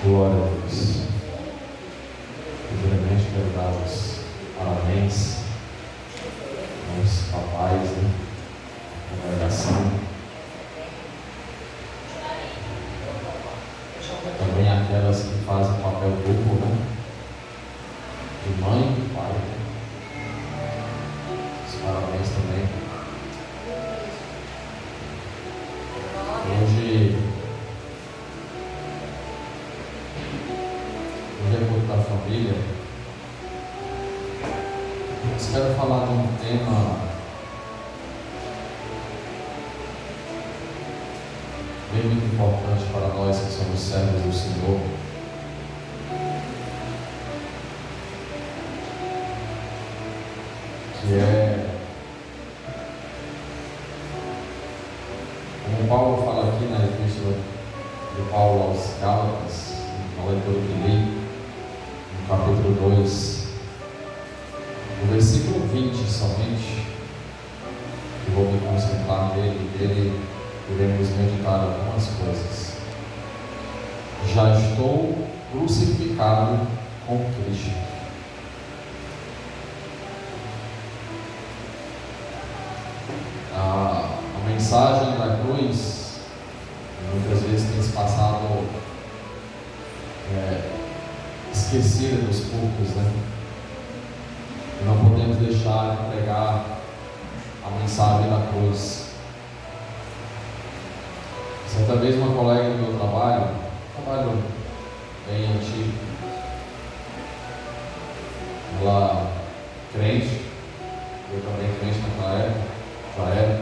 Glória a Deus. Primeiramente, quero dar os parabéns aos papais, da congregação. Também aquelas que fazem papel duplo, de mãe e de pai. Os parabéns também. Hoje é culto da família. Eu quero falar de um tema bem muito importante para nós que somos servos do Senhor. Que é, como Paulo fala aqui na epístola de Paulo aos Gálatas, na leitura que li, no capítulo 2, no versículo 20 somente, eu vou me concentrar nele, iremos meditar algumas coisas. Já estou crucificado com Cristo. A mensagem da cruz muitas vezes tem se passado esquecida dos poucos, E não podemos deixar de pregar a mensagem da cruz. Certa vez uma colega do meu trabalho bem antigo, ela crente, eu também crente naquela época, já era,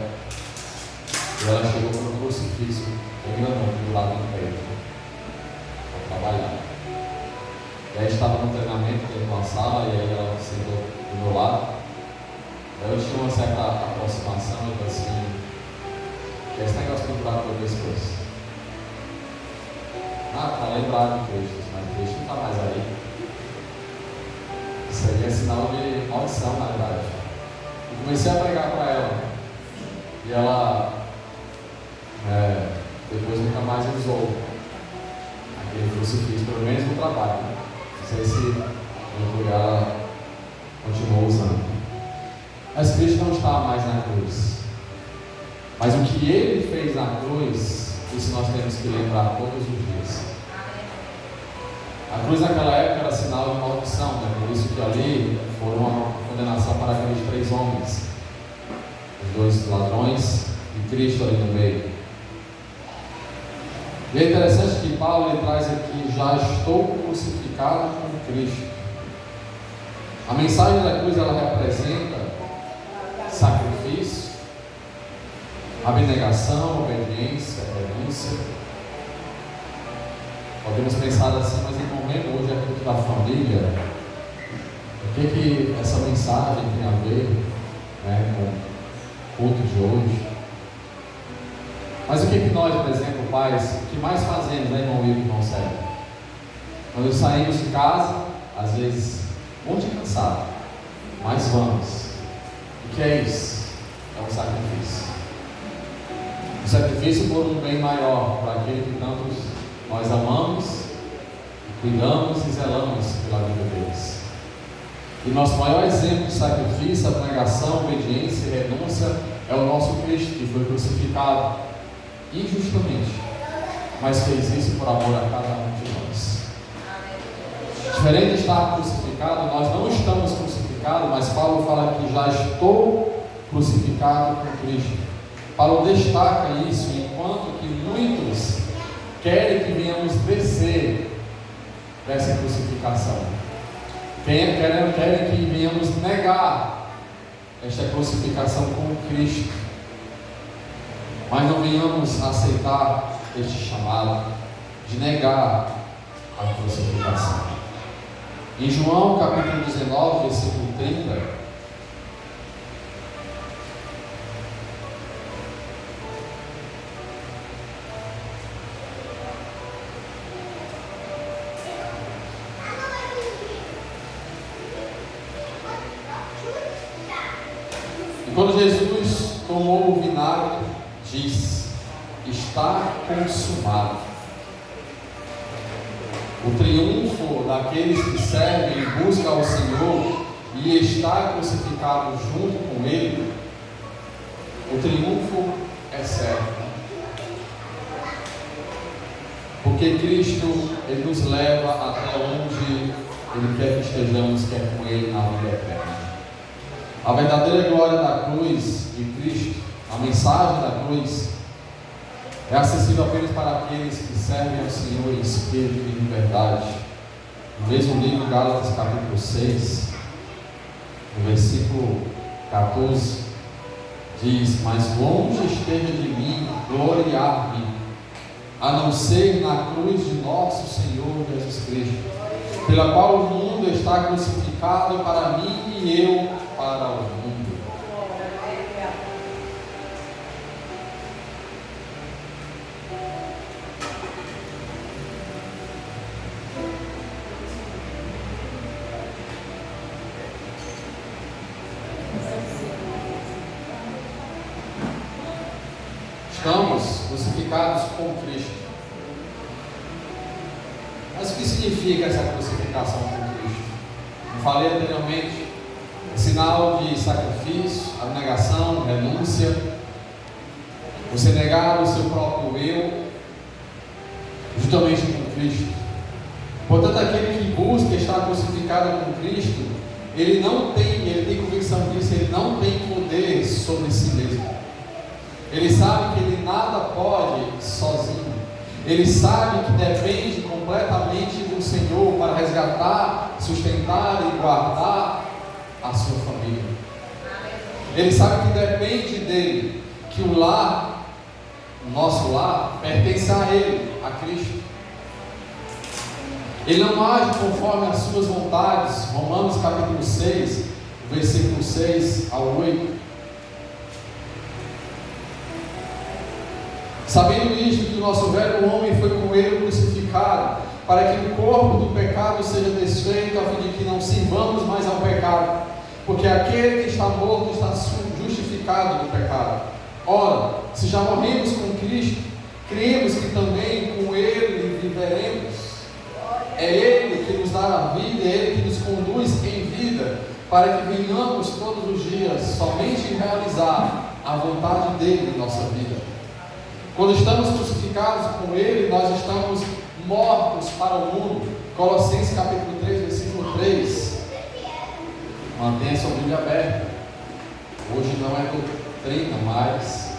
e ela chegou para o crucifixo, bem grandão, do lado do peito, para trabalhar. E aí estava no treinamento dentro de uma sala, e aí ela sentou do meu lado. Aí eu tinha uma certa aproximação, e eu disse assim: que esse negócio pendurado por duas coisas. Está lembrado de Cristo, mas Cristo não está mais aí. Isso aí é sinal de maldição, na verdade. Eu comecei a pregar para ela, e ela depois nunca mais usou aquele crucifixo, pelo menos no trabalho. Não sei se no lugar ela continuou usando. Mas Cristo não está mais na cruz. Mas o que Ele fez na cruz, isso nós temos que lembrar todos os dias. A cruz naquela época era sinal de maldição, Por isso que ali foi uma condenação para aqueles 3 homens, os 2 ladrões e Cristo ali no meio. E é interessante que Paulo ele traz aqui: já estou crucificado com Cristo. A mensagem da cruz ela representa sacrifício, abnegação, obediência, renúncia. Podemos pensar assim, mas em momento hoje é culto da família. O que essa mensagem tem a ver com o culto de hoje? Mas o que nós, por exemplo, pais, o que mais fazemos, irmão Will e irmão Sérgio? Quando saímos de casa, às vezes muito cansado, mas vamos. O que é isso? É um sacrifício. Um sacrifício por um bem maior, para aquele que tantos nós amamos, cuidamos e zelamos pela vida deles. E nosso maior exemplo de sacrifício, abnegação, obediência e renúncia é o nosso Cristo, que foi crucificado injustamente, mas fez isso por amor a cada um de nós. Diferente de estar crucificado, nós não estamos crucificados, mas Paulo fala que já estou crucificado com Cristo. Paulo destaca isso, enquanto que muitos querem que venhamos descer dessa crucificação, querem que venhamos negar esta crucificação com Cristo, mas não venhamos aceitar este chamado de negar a crucificação. Em João capítulo 19, versículo 30, e quando Jesus tomou o vinagre, diz: está consumado. O triunfo daqueles que servem e buscam ao Senhor e está crucificado junto com Ele, o triunfo é certo. Porque Cristo, Ele nos leva até onde Ele quer que estejamos, que é com Ele na vida eterna. A verdadeira glória da cruz de Cristo, a mensagem da cruz, é acessível apenas para aqueles que servem ao Senhor em espírito e em verdade. No mesmo livro, Gálatas capítulo 6, no versículo 14, diz: mas longe esteja de mim gloriar-me, a não ser na cruz de nosso Senhor Jesus Cristo, pela qual o mundo está crucificado para mim e eu para o mundo. Estamos crucificados com Cristo. Mas o que significa essa crucificação com Cristo? Como falei anteriormente, é sinal de sacrifício, abnegação, renúncia, você negar o seu próprio eu, justamente com Cristo. Portanto, aquele que busca estar crucificado com Cristo, ele tem convicção disso, ele não tem poder sobre si mesmo. Ele sabe que ele nada pode sozinho. Ele sabe que depende completamente do Senhor para resgatar, sustentar e guardar a sua família. Ele sabe que depende dele, que o lar, o nosso lar, pertence a Ele, a Cristo. Ele não age conforme as suas vontades. Romanos capítulo 6, versículo 6 ao 8. Sabendo isto, que o nosso velho homem foi com ele crucificado, para que o corpo do pecado seja desfeito, a fim de que não sirvamos mais ao pecado, porque aquele que está morto está justificado do pecado. Ora, se já morremos com Cristo, cremos que também com Ele viveremos. É Ele que nos dá a vida, é Ele que nos conduz em vida, para que venhamos todos os dias somente realizar a vontade dEle em nossa vida. Quando estamos crucificados com Ele, nós estamos mortos para o mundo. Colossenses capítulo 3, versículo 3. Mantenha sua Bíblia aberta. Hoje não é doutrina, mas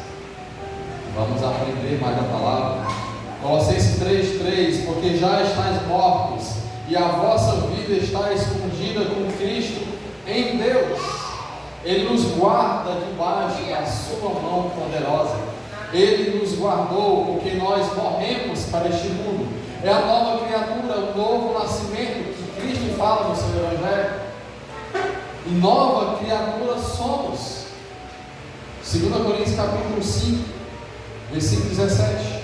vamos aprender mais da palavra. Colossenses 3, 3. Porque já estáis mortos, e a vossa vida está escondida com Cristo em Deus. Ele nos guarda debaixo da sua mão poderosa. Ele nos guardou porque nós morremos para este mundo. É a nova criatura, o novo nascimento que Cristo fala no seu Evangelho. E nova criatura somos. 2 Coríntios capítulo 5, versículo 17.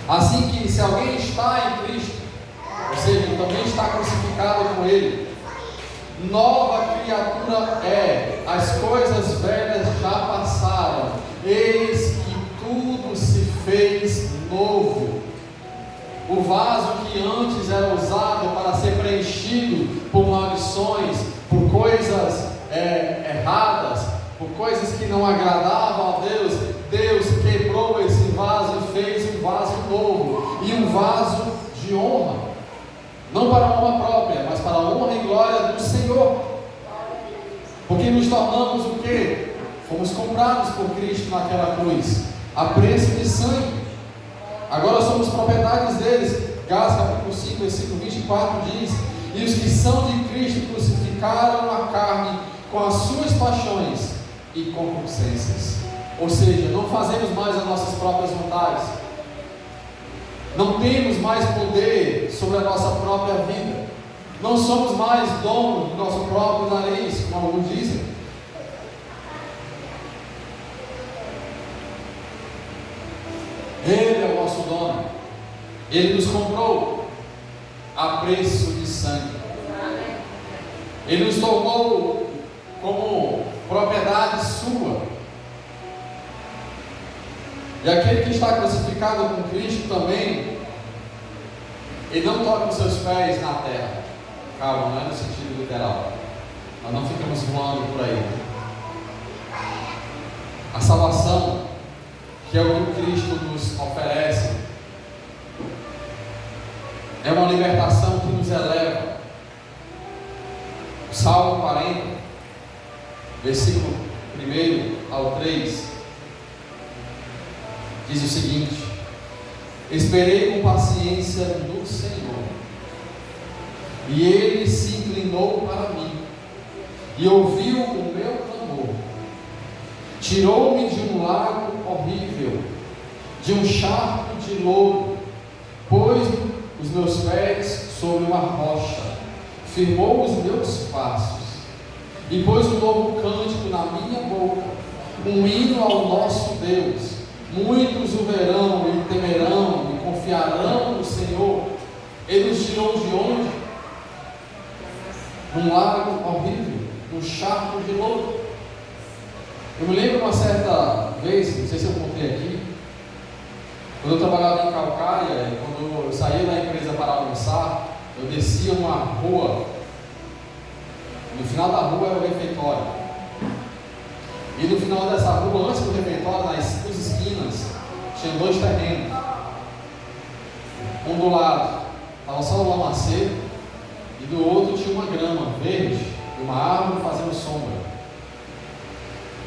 Assim que se alguém está em Cristo, ou seja, também está crucificado com Ele, nova criatura é, as coisas velhas já passaram, eis que tudo se fez novo. O vaso que antes era usado para ser preenchido por maldições, por coisas erradas, por coisas que não agradavam a Deus, Deus quebrou esse vaso e fez um vaso novo, e um vaso de honra. Não para a honra própria, mas para a honra e glória do Senhor. Porque nos tornamos o quê? Fomos comprados por Cristo naquela cruz, a preço de sangue. Agora somos propriedades deles. Gálatas capítulo 5, versículo 24 diz: e os que são de Cristo crucificaram a carne com as suas paixões e concupiscências. Ou seja, não fazemos mais as nossas próprias vontades. Não temos mais poder sobre a nossa própria vida. Não somos mais donos do nosso próprio nariz, como alguns dizem. Ele é o nosso dono. Ele nos comprou a preço de sangue. Ele nos tornou como propriedade sua. E aquele que está crucificado com Cristo também Ele não toca os seus pés na terra. Calma, não é no sentido literal. Nós não ficamos voando por aí. A salvação, que é o que Cristo nos oferece, é uma libertação que nos eleva. O Salmo 40, versículo 1 ao 3, diz o seguinte: esperei com paciência no Senhor, e Ele se inclinou para mim, e ouviu o meu clamor. Tirou-me de um lago horrível, de um charco de lodo, pôs os meus pés sobre uma rocha, firmou os meus passos, e pôs um novo cântico na minha boca, um hino ao nosso Deus. Muitos o verão e temerão e confiarão no Senhor. Ele nos tirou de onde? Num lago horrível, num charco de lodo. Eu me lembro uma certa vez, não sei se eu contei aqui, quando eu trabalhava em Calcaia, quando eu saía da empresa para almoçar, eu descia uma rua, no final da rua era o refeitório, e no final dessa rua, antes do refeitório, nas duas esquinas, tinha dois terrenos. Um do lado estava só o lamacê, e do outro tinha uma grama verde e uma árvore fazendo sombra.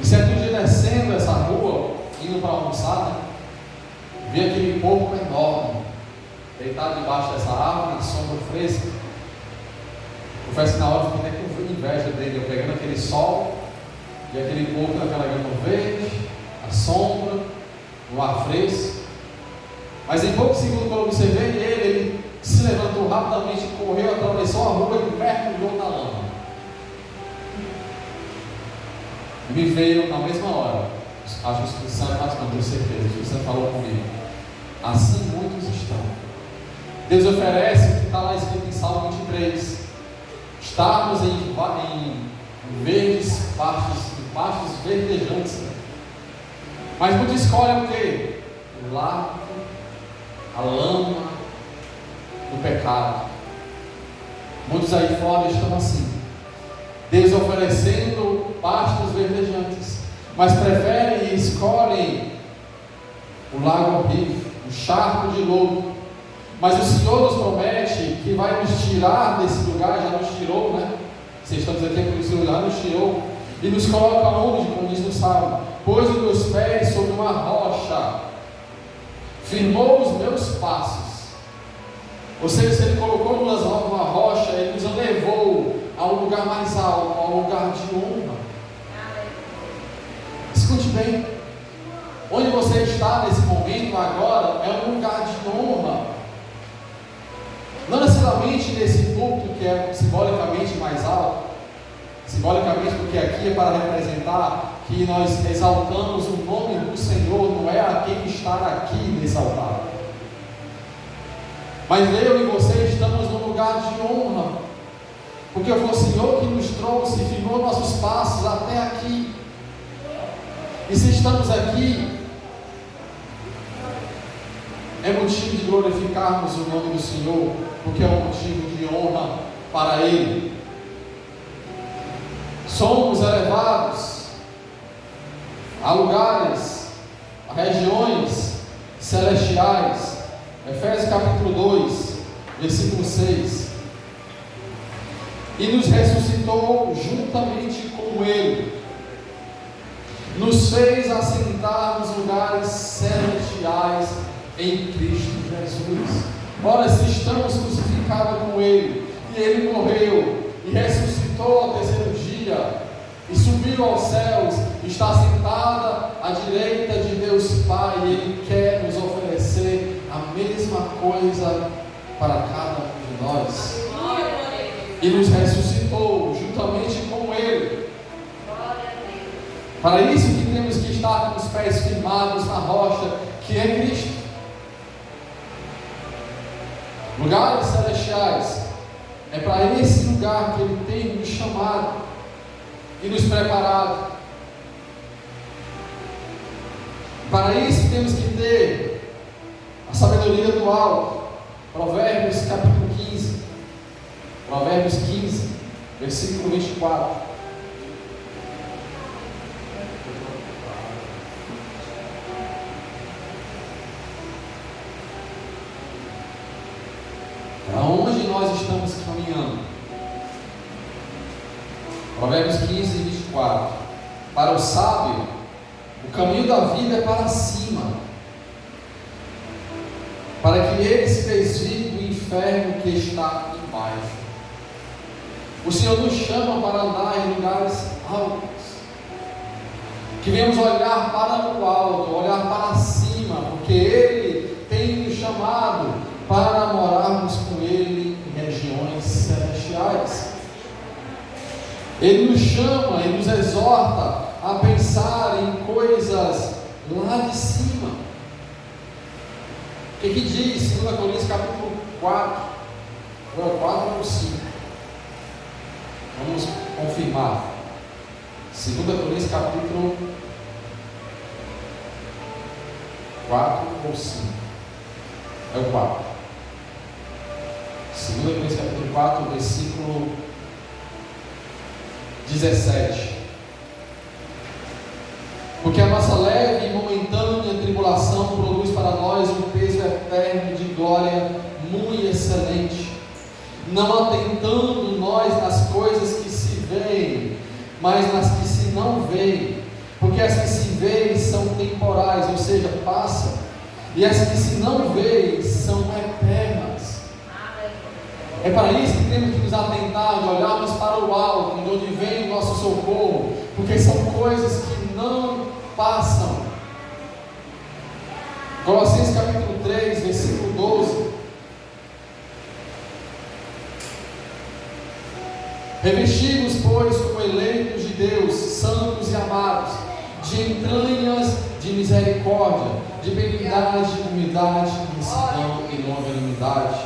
E certo dia, descendo essa rua, indo para almoçar, né, vi aquele porco enorme deitado debaixo dessa árvore, na sombra fresca. Confesso que na hora eu fiquei até com inveja dele, eu pegando aquele sol e aquele porco naquela grama verde, a sombra, no ar fresco. Mas em poucos segundos, quando eu observei ele se levantou rapidamente, correu, atravessou a rua e mergulhou na lama. E me veio na mesma hora, acho que o Espírito Santo, não tenho certeza, o Espírito Santo falou comigo: assim muitos estão. Deus oferece o que está lá escrito em Salmo 23, estarmos em verdes pastos verdejantes. Mas muitos escolhem o quê? O lago, a lama do pecado. Muitos aí fora estão assim, Deus oferecendo pastos verdejantes, mas preferem e escolhem o lago horrível, o charco de lodo. Mas o Senhor nos promete que vai nos tirar desse lugar, já nos tirou, né? Vocês estão dizendo aqui, por isso já nos tirou, e nos coloca onde, como diz no Salmo: pôs os meus pés sobre uma rocha, firmou os meus passos. Ou seja, se Ele colocou numa rocha, Ele nos levou a um lugar mais alto, a um lugar de honra. Escute bem, onde você está nesse momento agora é um lugar de honra. Não necessariamente nesse púlpito que é simbolicamente mais alto, simbolicamente porque aqui é para representar que nós exaltamos o nome do Senhor, não é a quem está aqui nesse altar. Mas eu e você estamos num lugar de honra, porque foi o Senhor que nos trouxe e firmou nossos passos até aqui. E se estamos aqui, é motivo de glorificarmos o nome do Senhor, porque é um motivo de honra para Ele. Somos elevados a lugares, a regiões celestiais. Efésios capítulo 2, versículo 6. E nos ressuscitou juntamente com Ele, nos fez assentar nos lugares celestiais em Cristo Jesus. Ora, se estamos crucificados com Ele, e Ele morreu e ressuscitou ao terceiro dia, e subiu aos céus, está sentada à direita de Deus Pai, e Ele quer nos oferecer a mesma coisa para cada um de nós. E nos ressuscitou juntamente com Ele. Para isso que temos que estar com os pés firmados na rocha, que é Cristo. Lugares celestiais, é para esse lugar que Ele tem nos chamado e nos preparado. Para isso temos que ter a sabedoria do alto, Provérbios capítulo 15. Provérbios 15, versículo 24. Aonde nós estamos caminhando? Provérbios 15, 24. Para o sábio, o caminho da vida é para cima, para que ele se desvie do inferno que está embaixo. O Senhor nos chama para andar em lugares altos, que venhamos olhar para o alto, olhar para cima, porque Ele tem nos chamado para morarmos com Ele em regiões celestiais. Ele nos chama, Ele nos exorta a pensar em coisas lá de cima. O que diz 2 Coríntios capítulo 4? Ou é 4 ou 5? Vamos confirmar. 2 Coríntios capítulo 4 ou 5? É o 4. 2 Coríntios capítulo 4, versículo 17. Porque a nossa leve e momentânea tribulação produz para nós um peso eterno de glória muito excelente, não atentando nós nas coisas que se veem, mas nas que se não veem, porque as que se veem são temporais, ou seja, passam, e as que se não veem são eternas. É para isso que temos que nos atentar, de olharmos para o alto, de onde vem o nosso socorro, porque são coisas que não passam. Colossenses capítulo 3, versículo 12. Revestidos, pois, como eleitos de Deus, santos e amados, de entranhas de misericórdia, de benignidade, de humildade, de mansidão e longanimidade.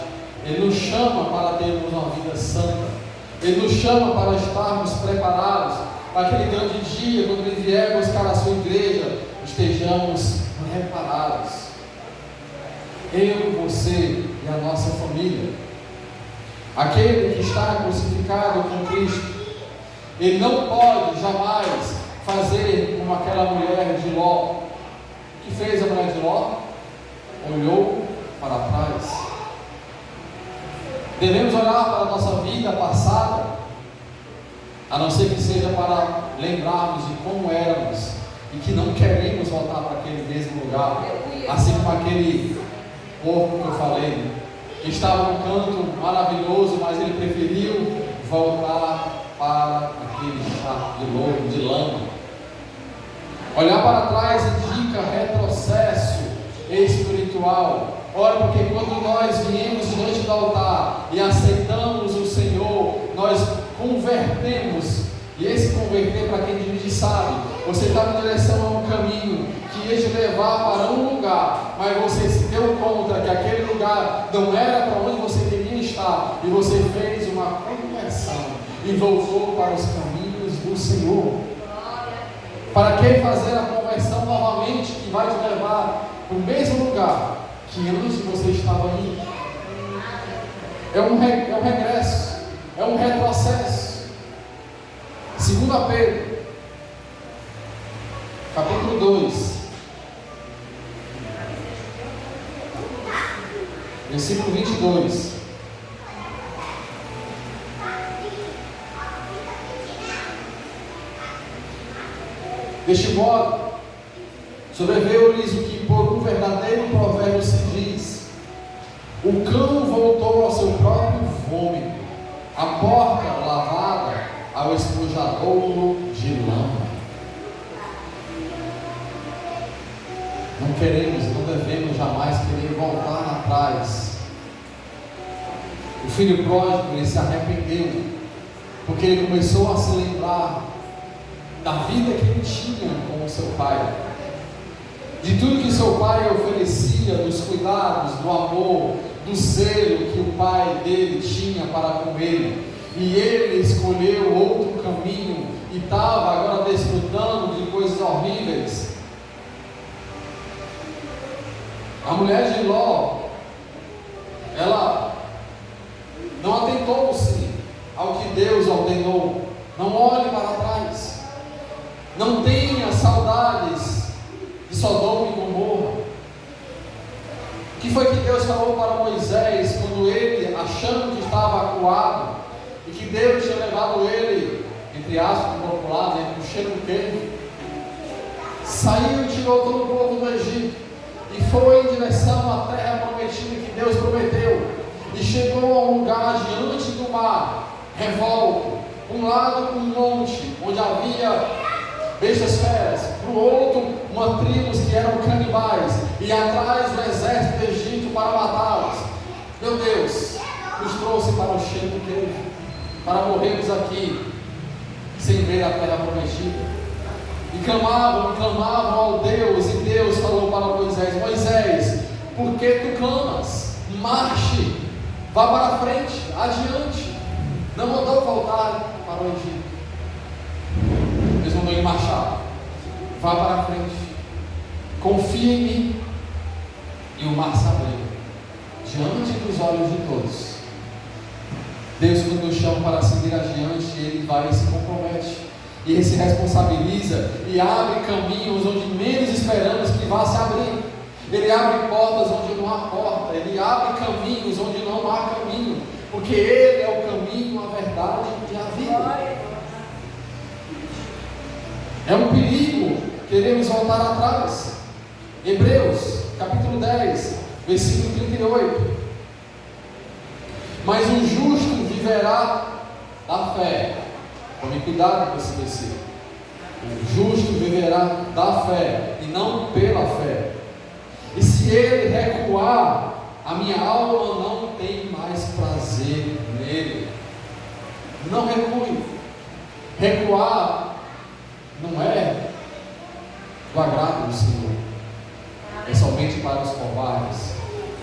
Ele nos chama para termos uma vida santa. Ele nos chama para estarmos preparados para aquele grande dia, quando Ele vier buscar a sua igreja, estejamos preparados. Eu, você e a nossa família. Aquele que está crucificado com Cristo, ele não pode jamais fazer como aquela mulher de Ló. O que fez a mulher de Ló? Olhou para trás. Devemos olhar para a nossa vida passada, a não ser que seja para lembrarmos de como éramos e que não queremos voltar para aquele mesmo lugar, assim como aquele porco que eu falei, que estava num canto maravilhoso, mas ele preferiu voltar para aquele charco de lodo, de lama. Olhar para trás indica retrocesso espiritual. Ora, porque quando nós viemos diante do altar e aceitamos o Senhor, nós convertemos. E esse converter, para quem dirige sabe, você está em direção a um caminho que ia te levar para um lugar, mas você se deu conta que aquele lugar não era para onde você queria estar, e você fez uma conversão e voltou para os caminhos do Senhor. Para que fazer a conversão novamente, que vai te levar para o mesmo lugar que antes você estava indo? É um regresso, é um retrocesso. 2 Pedro, capítulo 2, versículo 22. Deste modo, sobreveio-lhes o que por um verdadeiro provérbio se diz: o cão voltou ao seu próprio vômito, a porca lavada ao esponjadouro de lama. Não queremos, não devemos jamais querer voltar atrás. O filho pródigo, ele se arrependeu, porque ele começou a se lembrar da vida que ele tinha com o seu pai, de tudo que seu pai oferecia, dos cuidados, do amor, do zelo que o pai dele tinha para com ele. E ele escolheu outro caminho e estava agora desfrutando de coisas horríveis. A mulher de Ló, ela não atentou-se ao que Deus ordenou. Não olhe para trás. Não tenha saudades de Sodoma e Gomorra. O que foi que Deus falou para Moisés quando ele, achando que estava acuado, e que Deus tinha levado ele, entre aspas, popular, no cheiro do queijo, saiu e tirou todo o povo do Egito e foi em direção à terra prometida que Deus prometeu, e chegou a um lugar diante do mar, revolto, um lado um monte, onde havia bestas feras, para o outro uma tribos que eram canibais, e atrás o exército do Egito para matá-los. Meu Deus, nos trouxe para o cheiro do queijo, para morrermos aqui, sem ver a terra prometida. E clamavam ao Deus, e Deus falou para Moisés: Moisés, por que tu clamas? Marche, vá para frente, adiante. Não mandou voltar para o Egito, Deus mandou ele marchar. Vá para frente, confia em mim. E o mar se abriu diante dos olhos de todos. Deus, quando nos chama para seguir adiante, Ele vai e se compromete, e Ele se responsabiliza e abre caminhos onde menos esperamos que vá se abrir. Ele abre portas onde não há porta, Ele abre caminhos onde não há caminho, porque Ele é o caminho, a verdade e a vida. É um perigo queremos voltar atrás. Hebreus capítulo 10, versículo 38. Mas o justo viverá da fé. Tome cuidado com esse versículo. O justo viverá da fé e não pela fé. E se ele recuar, a minha alma não tem mais prazer nele. Não recue. Recuar não é do agrado do Senhor. É somente para os covardes,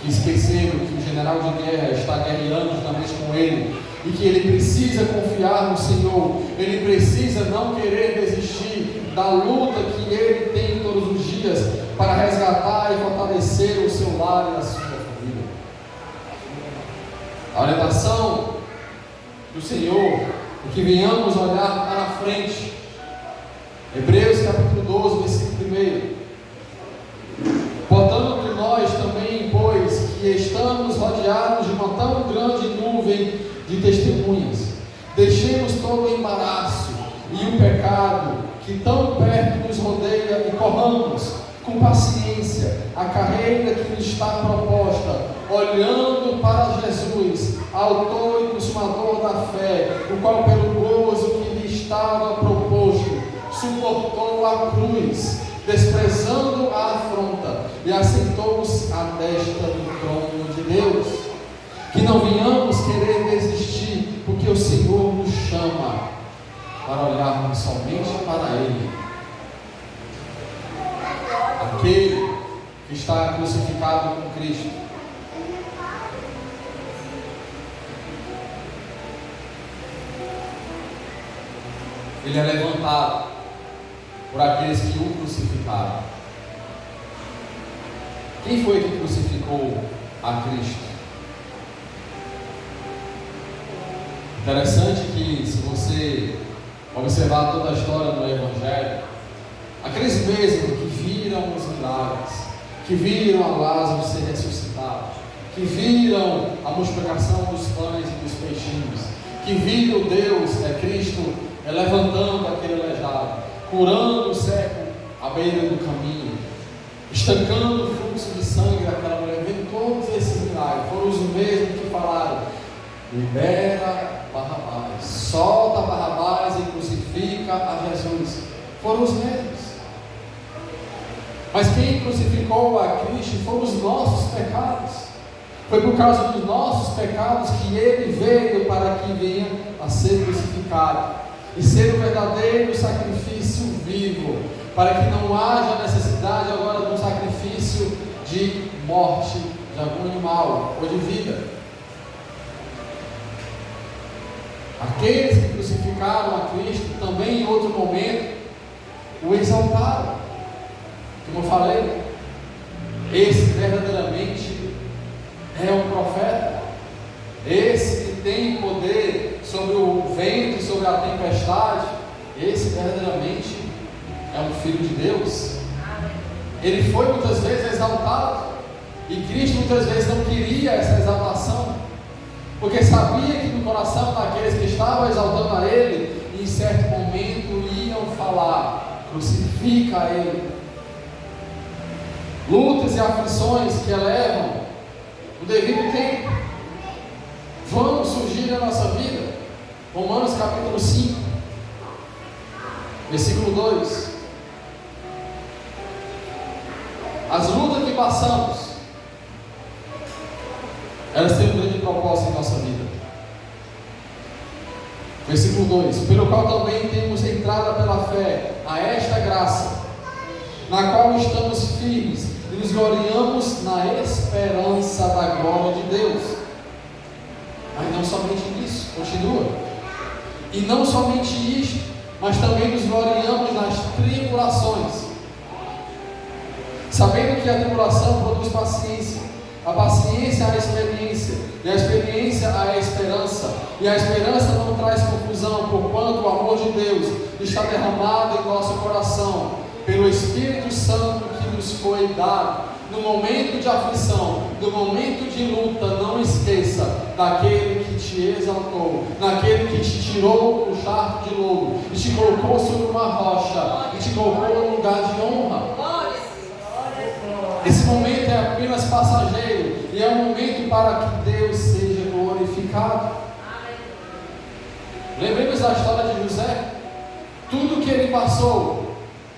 que esqueceram que o general de guerra está guerreando juntamente com ele, e que ele precisa confiar no Senhor. Ele precisa não querer desistir da luta que ele tem todos os dias para resgatar e fortalecer o seu lar e a sua família. A orientação do Senhor é que venhamos olhar para frente. Hebreus capítulo 12, versículo 1. Portanto, nós também, pois que estamos rodeados de uma tão grande nuvem de testemunhas, deixemos todo o embaraço e o pecado que tão perto nos rodeia, e corramos com paciência a carreira que nos está proposta, olhando para Jesus, autor e consumador da fé, o qual pelo gozo que lhe estava proposto suportou a cruz, desprezando a afronta, e assentou-se à destra do trono de Deus. Que não venhamos querer desistir, porque o Senhor nos chama para olharmos somente para Ele, aquele que está crucificado com Cristo. Ele é levantado por aqueles que o crucificaram. Quem foi que crucificou a Cristo? Interessante que, se você observar toda a história do Evangelho, aqueles mesmos que viram os milagres, que viram a Lázaro ser ressuscitado, que viram a multiplicação dos pães e dos peixinhos, que viram Deus, Cristo, levantando aquele aleijado, curando o cego à beira do caminho, estancando o fluxo de sangue daquela mulher, vendo todos esses milagres, foram os mesmos que falaram: libera Barrabás, solta Barrabás e crucifica a Jesus. Foram os mesmos. Mas quem crucificou a Cristo foram os nossos pecados. Foi por causa dos nossos pecados que Ele veio para que venha a ser crucificado e ser o verdadeiro sacrifício vivo, para que não haja necessidade agora de um sacrifício de morte de algum animal ou de vida. Aqueles que crucificaram a Cristo também em outro momento o exaltaram. Como eu falei, esse verdadeiramente é um profeta. esse que tem poder sobre o vento e sobre a tempestade, esse verdadeiramente é um Filho de Deus. Ele foi muitas vezes exaltado, e Cristo muitas vezes não queria essa exaltação, porque sabia que no coração daqueles que estavam exaltando a Ele, em certo momento iam falar: crucifica Ele. Lutas e aflições que elevam no devido tempo vão surgir na nossa vida. Romanos capítulo 5, versículo 2. As lutas que passamos, elas têm um grande propósito em nossa vida. Versículo 2: pelo qual também temos entrada pela fé a esta graça, na qual estamos firmes e nos gloriamos na esperança da glória de Deus. Mas não somente nisso, continua. E não somente isto, mas também nos gloriamos nas tribulações, sabendo que a tribulação produz paciência, a paciência a experiência, e a experiência a esperança, e a esperança não traz confusão, porquanto o amor de Deus está derramado em nosso coração pelo Espírito Santo que nos foi dado. No momento de aflição, no momento de luta, não esqueça daquele que te exaltou, daquele que te tirou do charco de lodo e te colocou sobre uma rocha e te colocou num lugar de honra. Esse momento é apenas passageiro e é um momento para que Deus seja glorificado. Lembremos da história de José. Tudo que ele passou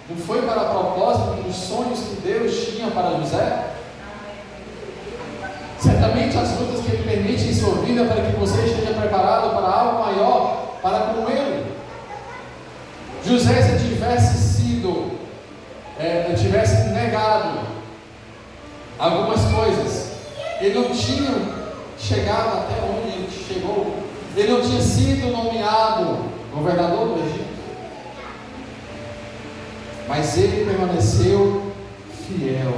não foi para propósito dos sonhos que Deus tinha para José? Certamente as lutas que Ele permite em sua vida para que você esteja preparado para algo maior, para com Ele. José, se tivesse negado algumas coisas, ele não tinha chegado até onde ele chegou. Ele não tinha sido nomeado governador do Egito. Mas ele permaneceu fiel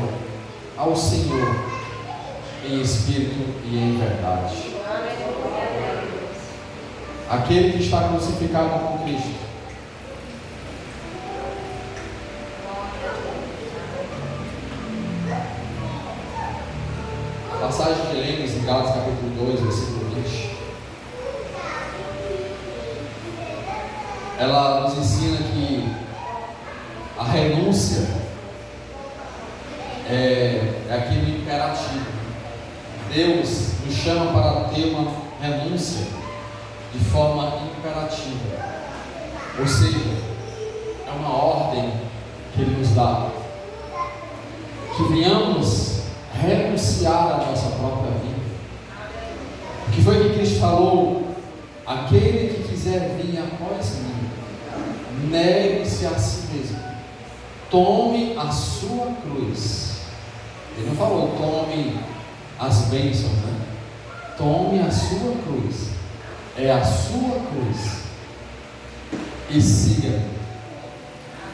ao Senhor em espírito e em verdade. Aquele que está crucificado com Cristo. A passagem que lemos em Gálatas capítulo 2, versículo 20, ela nos ensina que a renúncia é aquele imperativo. Deus nos chama para ter uma renúncia de forma imperativa, ou seja, é uma ordem que Ele nos dá, que venhamos renunciar à nossa própria vida. O que foi que Cristo falou? Aquele que quiser vir após mim, negue-se a si mesmo, tome a sua cruz. Ele não falou tome as bênçãos, né? Tome a sua cruz. É a sua cruz. E siga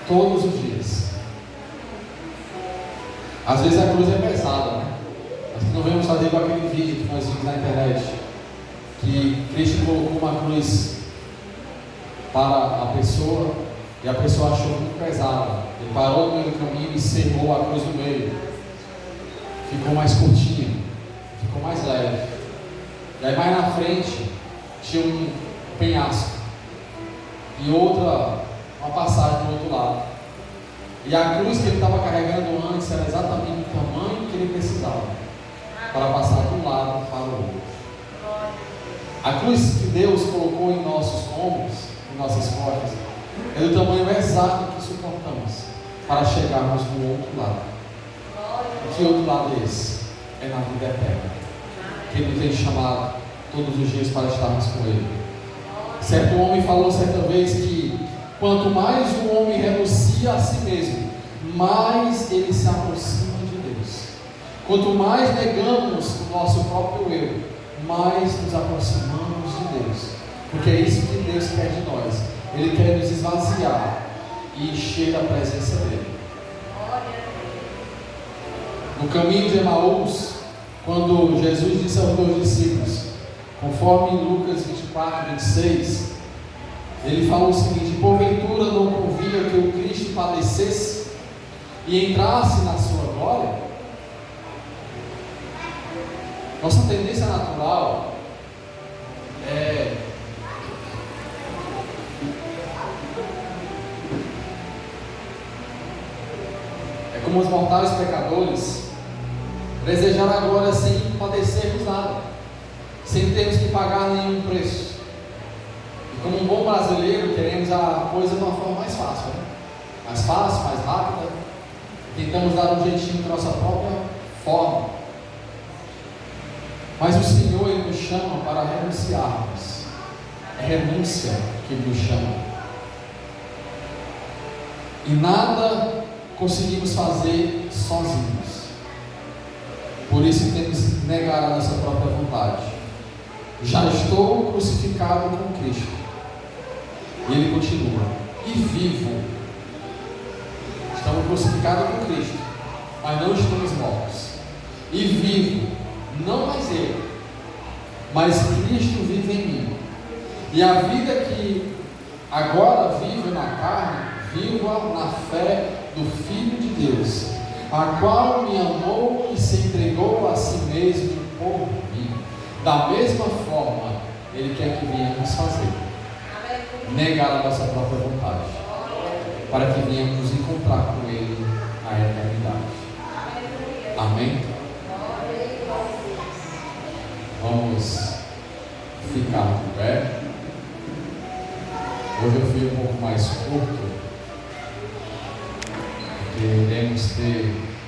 todos os dias. Às vezes a cruz é pesada, né? Nós não vamos fazer com aquele vídeo que nós vimos na internet, que Cristo colocou uma cruz para a pessoa e a pessoa achou muito pesada. Ele parou no meio do caminho e cerrou a cruz no meio. Ficou mais curtinha, ficou mais leve. E aí mais na frente tinha um penhasco e uma passagem do outro lado. E a cruz que ele estava carregando antes era exatamente o tamanho que ele precisava para passar de um lado para o outro. A cruz que Deus colocou em nossos ombros, em nossas costas, é do tamanho exato que suportamos para chegarmos no outro lado. E que outro lado é esse? É na vida eterna, que Ele nos tem chamado todos os dias para estarmos com Ele. Certo homem falou certa vez que quanto mais o homem renuncia a si mesmo, mais ele se aproxima de Deus. Quanto mais negamos o nosso próprio eu, mais nos aproximamos de Deus. Porque é isso que Deus quer de nós. Ele quer nos esvaziar e encher da presença dEle. No caminho de Emaús, quando Jesus disse aos 2 discípulos: Conforme em Lucas 24, 26, ele falou o seguinte: porventura não convinha que o Cristo padecesse e entrasse na sua glória? Nossa tendência natural é como os mortais pecadores desejar a glória sem padecermos nada, sem termos que pagar nenhum preço. E como um bom brasileiro, queremos a coisa de uma forma mais fácil, né? Mais fácil, mais rápida. Tentamos dar um jeitinho de nossa própria forma. Mas o Senhor, Ele nos chama para renunciarmos. É renúncia que Ele nos chama. E nada conseguimos fazer sozinhos. Por isso temos que negar a nossa própria vontade. Já estou crucificado com Cristo. E Ele continua: e vivo. Estamos crucificados com Cristo, mas não estamos mortos. E vivo, não mais eu, mas Cristo vive em mim. E a vida que agora vivo na carne, vivo na fé do Filho de Deus, a qual me amou e se entregou a si mesmo por mim. Da mesma forma, Ele quer que venhamos fazer. Negar a nossa própria vontade, para que venhamos nos encontrar com Ele na eternidade. Amém? Vamos ficar de pé. Hoje eu fui um pouco mais curto, porque iremos ter